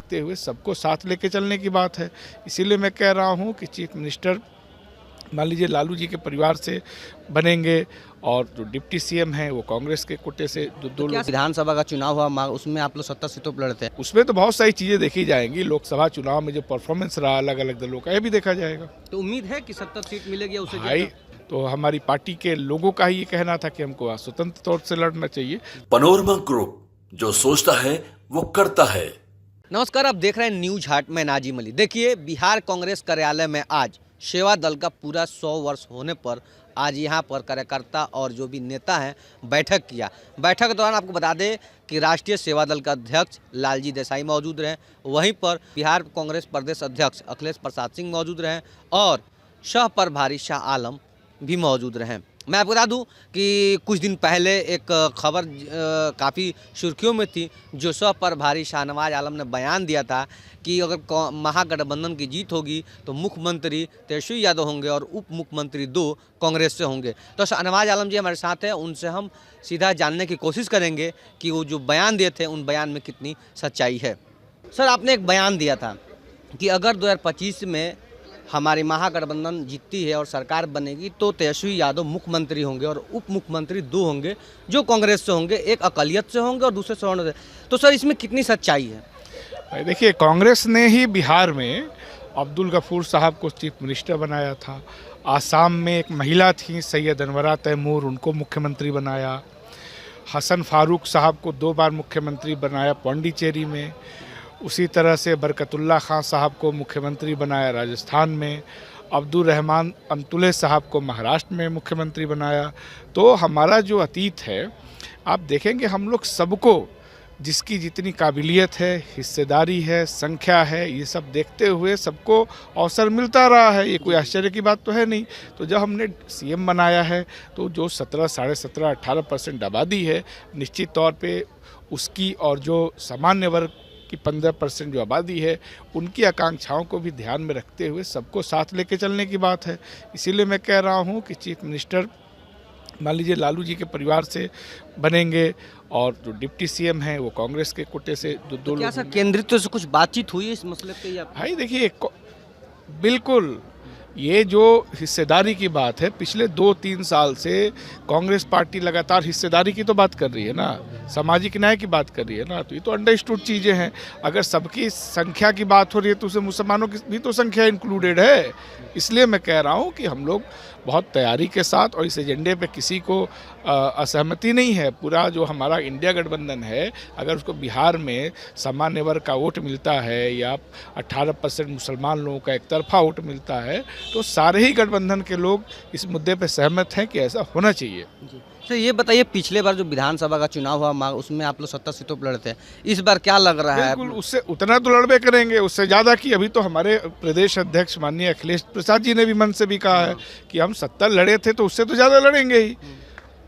रखते हुए सबको साथ लेके चलने की बात है। इसीलिए मैं कह रहा हूँ कि चीफ मिनिस्टर मान लीजिए लालू जी के परिवार से बनेंगे और जो डिप्टी सीएम हैं वो कांग्रेस के कोटे से दो लोग। विधानसभा का चुनाव हुआ, उसमें आप लोग 70 सीटों पर लड़ते हैं। उसमें तो बहुत सारी चीज़ें देखी जाएंगी। लोकसभा चुनाव में जो परफॉर्मेंस रहा अलग अलग दलों का, यह भी देखा जाएगा। तो उम्मीद है कि 70 सीट मिलेगी उससे भाई, तो हमारी पार्टी के लोगों का ही ये कहना था कि हमको स्वतंत्र तौर से लड़ना चाहिए। पैनोरमा ग्रुप, जो सोचता है वो करता है। नमस्कार, आप देख रहे हैं न्यूज हाट में नाजिम अली। देखिए, बिहार कांग्रेस कार्यालय में आज सेवा दल का पूरा 100 वर्ष होने पर आज यहाँ पर कार्यकर्ता और जो भी नेता हैं बैठक किया। बैठक के दौरान आपको बता दें कि राष्ट्रीय सेवा दल का अध्यक्ष लालजी देसाई मौजूद रहे, वहीं पर बिहार कांग्रेस प्रदेश अध्यक्ष अखिलेश प्रसाद सिंह मौजूद रहे और सह प्रभारी शाह आलम भी मौजूद रहे। मैं आपको बता दूं कि कुछ दिन पहले एक खबर काफ़ी सुर्खियों में थी, जो सह प्रभारी शाहनवाज आलम ने बयान दिया था कि अगर महागठबंधन की जीत होगी तो मुख्यमंत्री तेजस्वी यादव होंगे और उप मुख्यमंत्री 2 कांग्रेस से होंगे। तो शाहनवाज आलम जी हमारे साथ हैं, उनसे हम सीधा जानने की कोशिश करेंगे कि वो जो बयान दिए थे उन बयान में कितनी सच्चाई है। सर, आपने एक बयान दिया था कि अगर 2025 में हमारी महागठबंधन जीतती है और सरकार बनेगी तो तेजस्वी यादव मुख्यमंत्री होंगे और उप मुख्यमंत्री 2 होंगे जो कांग्रेस से होंगे, एक अकालियत से होंगे और दूसरे सवर्ण से। तो सर, इसमें कितनी सच्चाई है? देखिए, कांग्रेस ने ही बिहार में अब्दुल गफूर साहब को चीफ मिनिस्टर बनाया था। आसाम में एक महिला थी सैयद अनवरा तैमूर, उनको मुख्यमंत्री बनाया। हसन फारूक साहब को 2 बार मुख्यमंत्री बनाया पौंडीचेरी में। उसी तरह से बरकतुल्ला खान साहब को मुख्यमंत्री बनाया राजस्थान में। अब्दुल रहमान अंतुले साहब को महाराष्ट्र में मुख्यमंत्री बनाया। तो हमारा जो अतीत है, आप देखेंगे हम लोग सबको जिसकी जितनी काबिलियत है, हिस्सेदारी है, संख्या है, ये सब देखते हुए सबको अवसर मिलता रहा है। ये कोई आश्चर्य की बात तो है नहीं। तो जब हमने सीएम बनाया है तो जो 17, 17.5, 18% आबादी है, निश्चित तौर पे उसकी और जो सामान्य वर्ग की 15% जो आबादी है, उनकी आकांक्षाओं को भी ध्यान में रखते हुए सबको साथ लेके चलने की बात है। इसीलिए मैं कह रहा हूँ कि चीफ मिनिस्टर मान लीजिए लालू जी के परिवार से बनेंगे और जो डिप्टी सीएम हैं वो कांग्रेस के कोटे से दो क्या लोग। सर, केंद्रित से कुछ बातचीत हुई है इस मसले पे? भाई देखिए, बिल्कुल ये जो हिस्सेदारी की बात है, पिछले 2-3 साल से कांग्रेस पार्टी लगातार हिस्सेदारी की तो बात कर रही है ना, सामाजिक न्याय की बात कर रही है ना। तो ये तो अंडरस्टूड चीज़ें हैं। अगर सबकी संख्या की बात हो रही है तो उसमें मुसलमानों की भी तो संख्या इंक्लूडेड है। इसलिए मैं कह रहा हूँ कि हम लोग बहुत तैयारी के साथ, और इस एजेंडे पे किसी को असहमति नहीं है। पूरा जो हमारा इंडिया गठबंधन है, अगर उसको बिहार में सामान्य वर्ग का वोट मिलता है या 18% मुसलमान लोगों का एक तरफा वोट मिलता है, तो सारे ही गठबंधन के लोग इस मुद्दे पे सहमत हैं कि ऐसा होना चाहिए। सर, ये बताइए, पिछले बार जो विधानसभा का चुनाव हुआ उसमें आप लोग 70 सीटों पर लड़ते हैं, इस बार क्या लग रहा है? बिल्कुल, उससे उतना तो लड़बे करेंगे, उससे ज़्यादा की। अभी तो हमारे प्रदेश अध्यक्ष माननीय अखिलेश प्रसाद जी ने भी मन से भी कहा है कि हम 70 लड़े थे तो उससे तो ज़्यादा लड़ेंगे ही।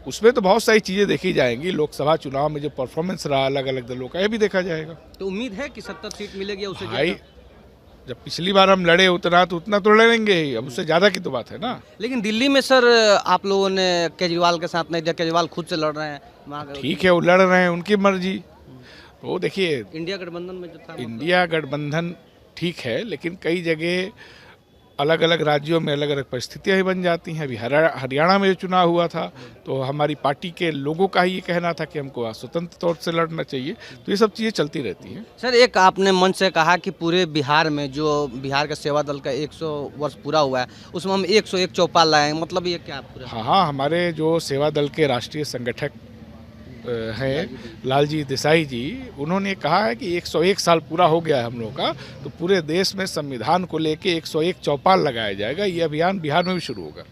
उसमें तो बहुत सारी चीज़ें देखी जाएंगी। लोकसभा चुनाव में जो परफॉर्मेंस रहा अलग अलग दलों का, यह भी देखा जाएगा। तो उम्मीद है कि 70 सीट मिलेगी उससे? भाई, जब पिछली बार हम लड़े उतना तो उतना तो लड़ेंगे ही, अब उससे ज़्यादा की तो बात है ना। लेकिन दिल्ली में सर आप लोगों ने केजरीवाल के साथ नहीं दिया, केजरीवाल खुद से लड़ रहे हैं। ठीक है, वो लड़ रहे हैं, उनकी मर्जी। तो देखिए, इंडिया गठबंधन में जो था, इंडिया गठबंधन ठीक है, लेकिन कई जगह अलग अलग राज्यों में अलग अलग परिस्थितियाँ ही बन जाती हैं। अभी हरियाणा में जो चुनाव हुआ था तो हमारी पार्टी के लोगों का ही ये कहना था कि हमको स्वतंत्र तौर से लड़ना चाहिए। तो ये सब चीज़ें चलती रहती हैं। सर, एक आपने मंच से कहा कि पूरे बिहार में जो बिहार का सेवा दल का 100 वर्ष पूरा हुआ है, उसमें हम 101 चौपाल लाए हैं, मतलब ये क्या पूरा? हाँ, हमारे जो सेवा दल के राष्ट्रीय संगठक हैं लालजी देसाई जी, उन्होंने कहा है कि 101 साल पूरा हो गया है हम लोग का, तो पूरे देश में संविधान को लेके 101 चौपाल लगाया जाएगा। ये अभियान बिहार में भी शुरू होगा।